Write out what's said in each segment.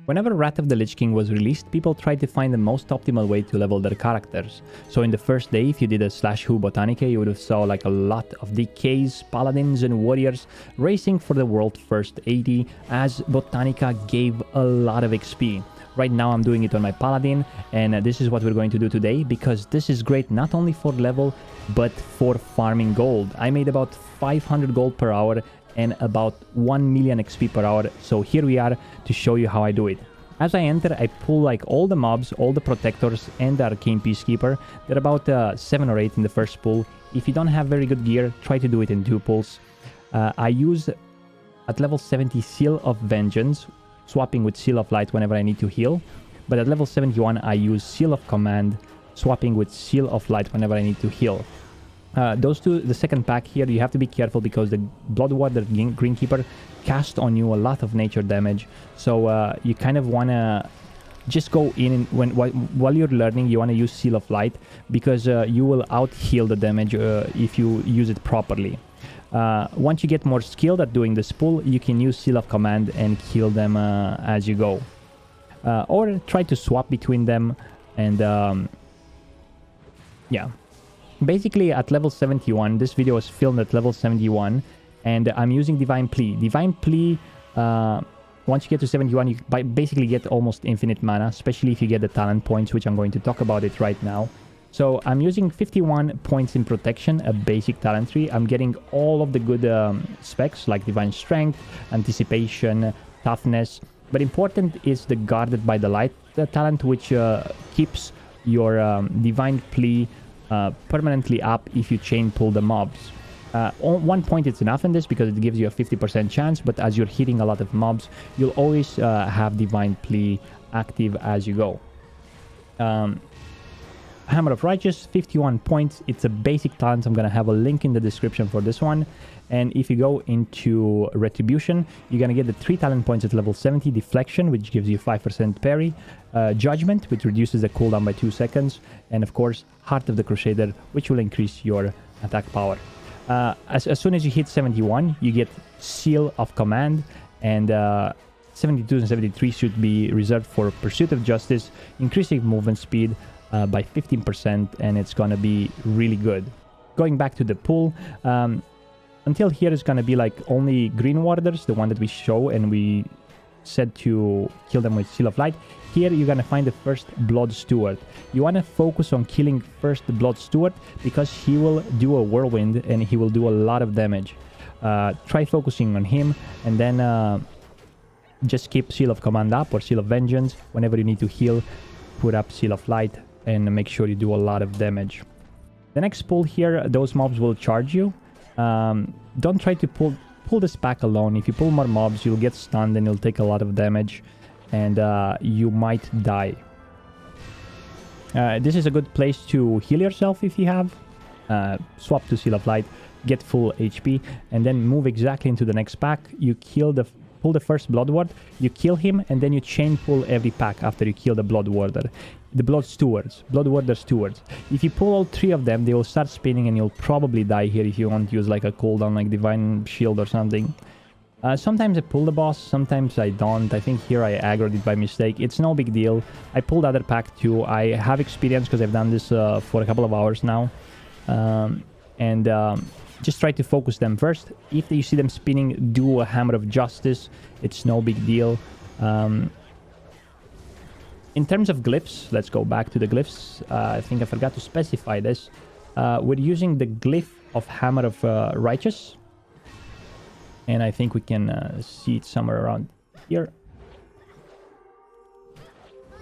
Whenever Wrath of the Lich King was released, people tried to find the most optimal way to level their characters. So in the first day, if you did a /who Botanica, you would have saw like a lot of DKs, Paladins and Warriors racing for the world first 80, as Botanica gave a lot of XP. Right now I'm doing it on my Paladin, and this is what we're going to do today, because this is great not only for level, but for farming gold. I made about 500 gold per hour and about 1 million XP per hour. So here we are to show you how I do it. As I enter, I pull like all the mobs, all the protectors and the arcane peacekeeper. There are about 7 or 8 in the first pull. If you don't have very good gear, try to do it in 2 pulls. I use at level 70 Seal of Vengeance, swapping with Seal of Light whenever I need to heal. But at level 71 I use Seal of Command, swapping with Seal of Light whenever I need to heal. Those two, the second pack here, you have to be careful because the Bloodwater Greenkeeper cast on you a lot of nature damage. So you kind of want to just go in and while you're learning, you want to use Seal of Light, because you will out-heal the damage if you use it properly. Once you get more skilled at doing this pull, you can use Seal of Command and kill them as you go. Or try to swap between them and yeah. Basically at level 71, this video was filmed at level 71, and I'm using Divine Plea. Divine Plea, once you get to 71, you basically get almost infinite mana, especially if you get the talent points, which I'm going to talk about it right now. So I'm using 51 points in protection, a basic talent tree. I'm getting all of the good specs like Divine Strength, Anticipation, Toughness. But important is the Guarded by the Light talent, which keeps your Divine Plea permanently up if you chain pull the mobs. On 1 point it's enough in this because it gives you a 50% chance, but as you're hitting a lot of mobs, you'll always have Divine Plea active as you go. Hammer of Righteous, 51 points. It's a basic talent. I'm going to have a link in the description for this one. And if you go into Retribution, you're going to get the 3 talent points at level 70. Deflection, which gives you 5% parry. Judgment, which reduces the cooldown by 2 seconds. And of course, Heart of the Crusader, which will increase your attack power. As soon as you hit 71, you get Seal of Command. And 72 and 73 should be reserved for Pursuit of Justice, increasing movement speed by 15%, and it's gonna be really good. Going back to the pool, until here is gonna be like only green warders, the one that we show and we said to kill them with Seal of Light. Here you're gonna find the first Blood Steward. You wanna focus on killing first the Blood Steward because he will do a whirlwind and he will do a lot of damage. Try focusing on him, and then just keep Seal of Command up or Seal of Vengeance. Whenever you need to heal, put up Seal of Light and make sure you do a lot of damage. The next pull here, those mobs will charge you. Don't try to pull this pack alone. If you pull more mobs, you'll get stunned and you'll take a lot of damage, and you might die. This is a good place to heal yourself if you have. Swap to Seal of Light, get full HP, and then move exactly into the next pack. You pull the first Blood Ward, you kill him, and then you chain pull every pack after you kill the Blood Warder. The Blood Stewards, Blood Warder Stewards. If you pull all 3 of them, they will start spinning and you'll probably die here if you want to use like a cooldown like Divine Shield or something. Sometimes I pull the boss, sometimes I don't. I think here I aggroed it by mistake. It's no big deal. I pulled other pack too. I have experience because I've done this for a couple of hours now. Just try to focus them first. If you see them spinning, do a Hammer of Justice. It's no big deal. In terms of glyphs, let's go back to the glyphs. I think I forgot to specify this. We're using the glyph of Hammer of Righteous. And I think we can see it somewhere around here.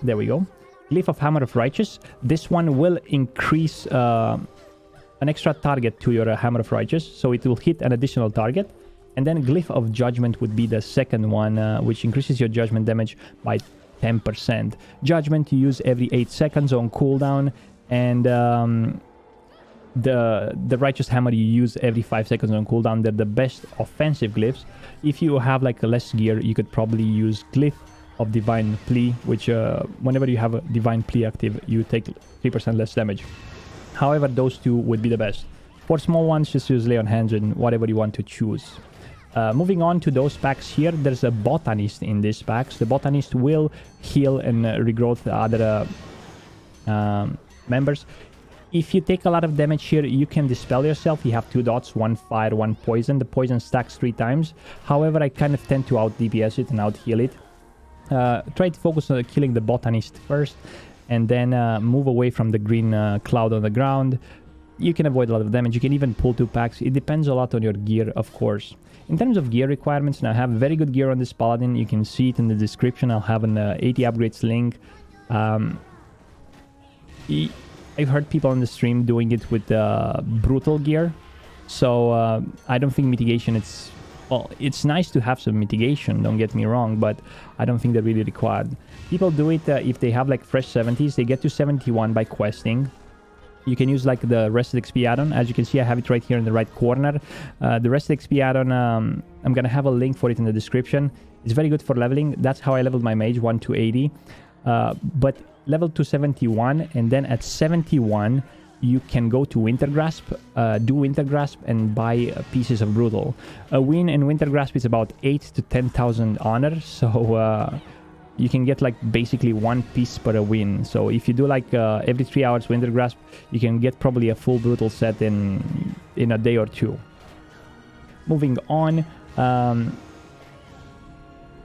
There we go. Glyph of Hammer of Righteous. This one will increase an extra target to your Hammer of Righteous, so it will hit an additional target. And then Glyph of Judgment would be the second one, which increases your judgment damage by 10%. Judgment you use every 8 seconds on cooldown, and the Righteous Hammer you use every 5 seconds on cooldown. They're the best offensive glyphs. If you have like less gear, you could probably use Glyph of Divine Plea, which whenever you have a Divine Plea active, you take 3% less damage. However, those two would be the best. For small ones, just use Lay on Hands and whatever you want to choose. Moving on to those packs here, there's a Botanist in these packs. The Botanist will heal and regrowth other members. If you take a lot of damage here, you can dispel yourself. You have 2 dots, 1 fire, 1 poison. The poison stacks 3 times. However, I kind of tend to out DPS it and out heal it. Try to focus on killing the Botanist first, and then move away from the green cloud on the ground. You can avoid a lot of damage. You can even pull 2 packs. It depends a lot on your gear, of course. In terms of gear requirements, now I have very good gear on this Paladin. You can see it in the description. I'll have an 80 upgrades link. I've heard people on the stream doing it with brutal gear. So I don't think mitigation, it's nice to have some mitigation, don't get me wrong, but I don't think they're really required. People do it if they have like fresh 70s. They get to 71 by questing. You can use like the Rested XP Addon. As you can see, I have it right here in the right corner. The Rested XP Addon, I'm gonna have a link for it in the description. It's very good for leveling. That's how I leveled my mage, 1 to 80. But level to 71, and then at 71 you can go to Winter Grasp, do Winter Grasp, and buy pieces of Brutal. A win in Winter Grasp is about 8 to 10,000 honor, so you can get like basically 1 piece per win. So if you do like every 3 hours Winter Grasp, you can get probably a full Brutal set in a day or 2. Moving on,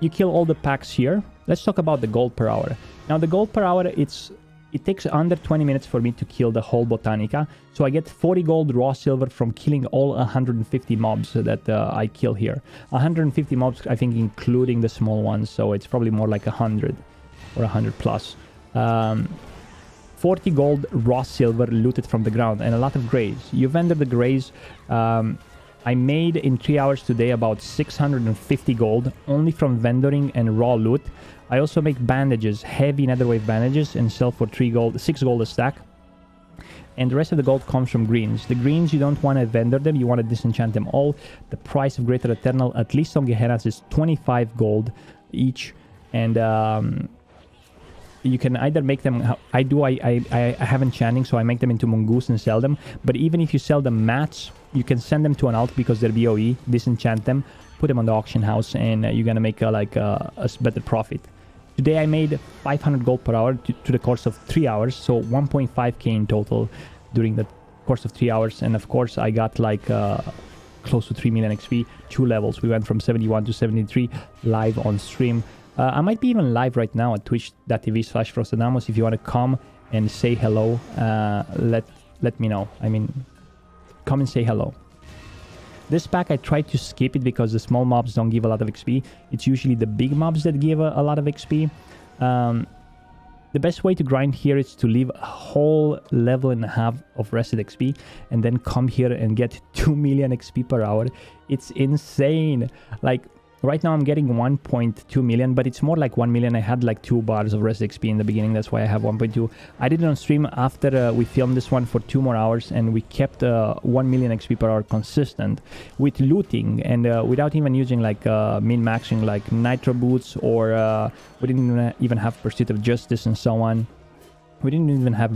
you kill all the packs here. Let's talk about the gold per hour. Now the gold per hour, it takes under 20 minutes for me to kill the whole Botanica. So I get 40 gold raw silver from killing all 150 mobs that I kill here. 150 mobs, I think, including the small ones. So it's probably more like 100 or 100 plus. 40 gold raw silver looted from the ground, and a lot of grays. You vendor the grays. I made in 3 hours today about 650 gold only from vendoring and raw loot. I also make bandages, heavy netherwave bandages, and sell for 6 gold a stack. And the rest of the gold comes from greens. The greens, you don't want to vendor them, you want to disenchant them all. The price of Greater Eternal, at least on Gehennas, is 25 gold each. And you can either make them, I have enchanting, so I make them into mongoose and sell them. But even if you sell them mats, you can send them to an alt because they're BOE, disenchant them, put them on the auction house, and you're gonna make a better profit. Today I made 500 gold per hour to the course of 3 hours, so 1.5k in total during the course of 3 hours. And of course I got like close to 3 million XP, 2 levels. We went from 71 to 73 live on stream. I might be even live right now at twitch.tv/Frostadamus. If you want to come and say hello, let me know. I mean, come and say hello. This pack, I tried to skip it because the small mobs don't give a lot of XP. It's usually the big mobs that give a lot of XP. The best way to grind here is to leave a whole level and a half of Rested XP and then come here and get 2 million XP per hour. It's insane. Like, right now I'm getting 1.2 million, but it's more like 1 million. I had like 2 bars of Rested XP in the beginning, that's why I have 1.2. I did it on stream after we filmed this one for 2 more hours, and we kept 1 million XP per hour consistent with looting and without even using like min-maxing like nitro boots, or we didn't even have Pursuit of Justice and so on. We didn't even have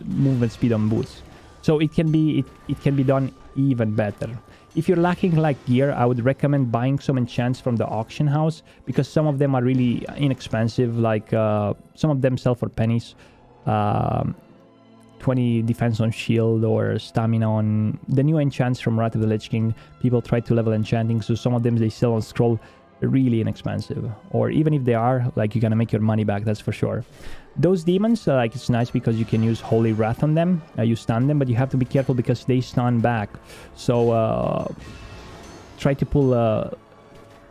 movement speed on boots. So it can be done even better. If you're lacking like gear, I would recommend buying some enchants from the auction house, because some of them are really inexpensive. Like some of them sell for pennies. 20 defense on shield or stamina on the new enchants from Wrath of the Lich King. People try to level enchanting, so some of them they sell on scroll really inexpensive. Or even if they are, like, you're gonna make your money back, that's for sure. Those demons, like, it's nice because you can use Holy Wrath on them. You stun them, but you have to be careful because they stun back. So try to pull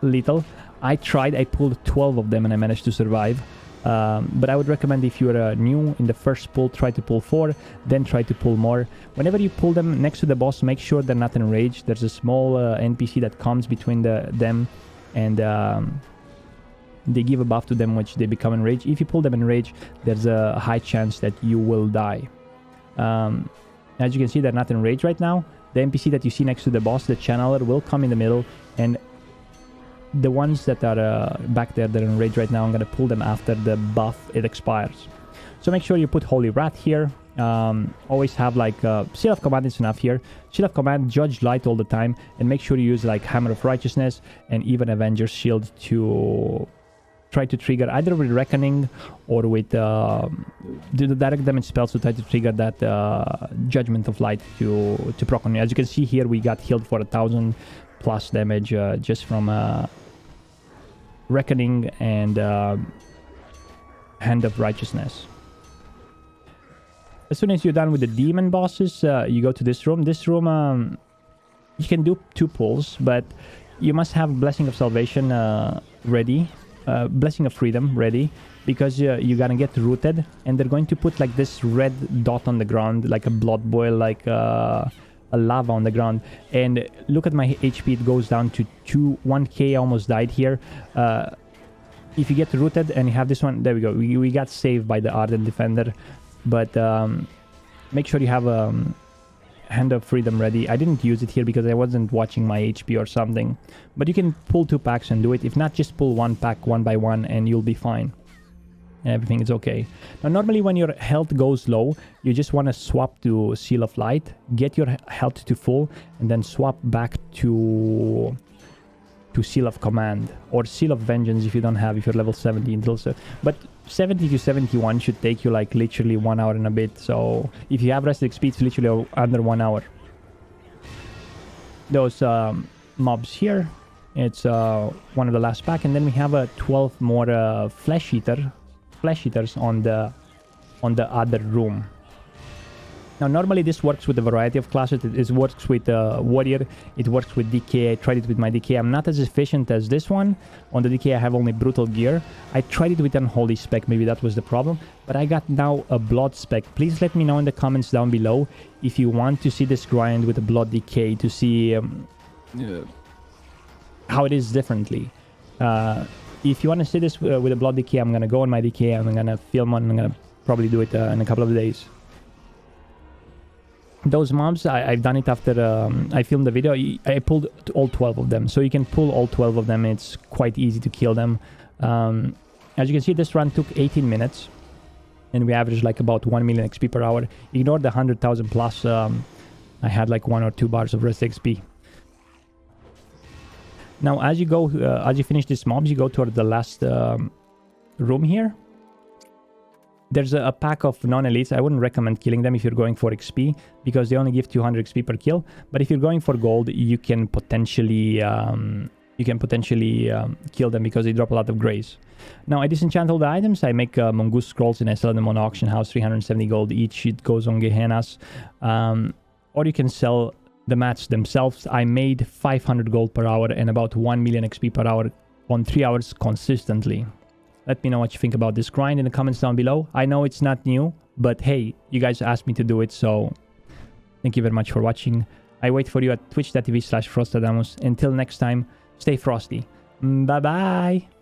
little. I pulled 12 of them and I managed to survive. But I would recommend, if you're new in the first pull, try to pull 4, then try to pull more. Whenever you pull them next to the boss, make sure they're not enraged. There's a small NPC that comes between them and they give a buff to them, which they become enraged. If you pull them enraged, there's a high chance that you will die. As you can see, they're not enraged right now. The NPC that you see next to the boss, the channeler, will come in the middle, and the ones that are back there that are enraged right now, I'm gonna pull them after the buff it expires. So make sure you put Holy Wrath here. always have like Seal of Command is enough here. Seal of Command, Judge Light all the time, and make sure you use like Hammer of Righteousness and even Avenger's Shield to try to trigger either with Reckoning or with the direct damage spells to try to trigger that Judgment of Light to proc on you. As you can see here, we got healed for 1000 plus damage just from Reckoning and Hand of Righteousness. As soon as you're done with the demon bosses, you go to this room. This room, you can do 2 pulls, but you must have Blessing of Salvation ready. Blessing of Freedom ready, because you're gonna get rooted, and they're going to put like this red dot on the ground, like a blood boil, like a lava on the ground. And look at my HP, it goes down to 1k. I almost died here. If you get rooted and you have this one, there we go, we got saved by the Ardent Defender. But make sure you have a Hand of Freedom ready. I didn't use it here because I wasn't watching my HP or something, but you can pull 2 packs and do it. If not, just pull 1 pack one by one and you'll be fine. Everything is okay. Now normally when your health goes low, you just want to swap to Seal of Light, get your health to full, and then swap back to Seal of Command or Seal of Vengeance if you don't have, if you're level 70 until so. But 70 to 71 should take you like literally 1 hour and a bit. So if you have Rested XP, it's literally under 1 hour. Those mobs here, it's one of the last pack, and then we have 12 more flesh eaters on the other room. Now normally this works with a variety of classes. It works with Warrior, it works with DK. I tried it with my DK. I'm not as efficient as this one. On the DK I have only Brutal Gear. I tried it with Unholy Spec, maybe that was the problem. But I got now a Blood Spec. Please let me know in the comments down below if you want to see this grind with a Blood DK, to see how it is differently. If you want to see this with a Blood DK, I'm going to go on my DK, I'm going to film on, I'm going to probably do it in a couple of days. Those mobs, I've done it after I filmed the video. I pulled all 12 of them, so you can pull all 12 of them. It's quite easy to kill them. As you can see, this run took 18 minutes, and we averaged like about 1 million XP per hour. Ignore the 100,000 plus. I had like 1 or 2 bars of Rest XP. Now, as you go, as you finish these mobs, you go toward the last room here. There's a pack of non-elites. I wouldn't recommend killing them if you're going for XP, because they only give 200 XP per kill. But if you're going for gold, you can potentially kill them because they drop a lot of grays. Now I disenchant all the items. I make mongoose scrolls and I sell them on auction house, 370 gold each. It goes on Gehennas, or you can sell the mats themselves. I made 500 gold per hour and about 1 million XP per hour on 3 hours consistently. Let me know what you think about this grind in the comments down below. I know it's not new, but hey, you guys asked me to do it, so thank you very much for watching. I wait for you at twitch.tv/Frostadamus. Until next time, stay frosty. Bye-bye.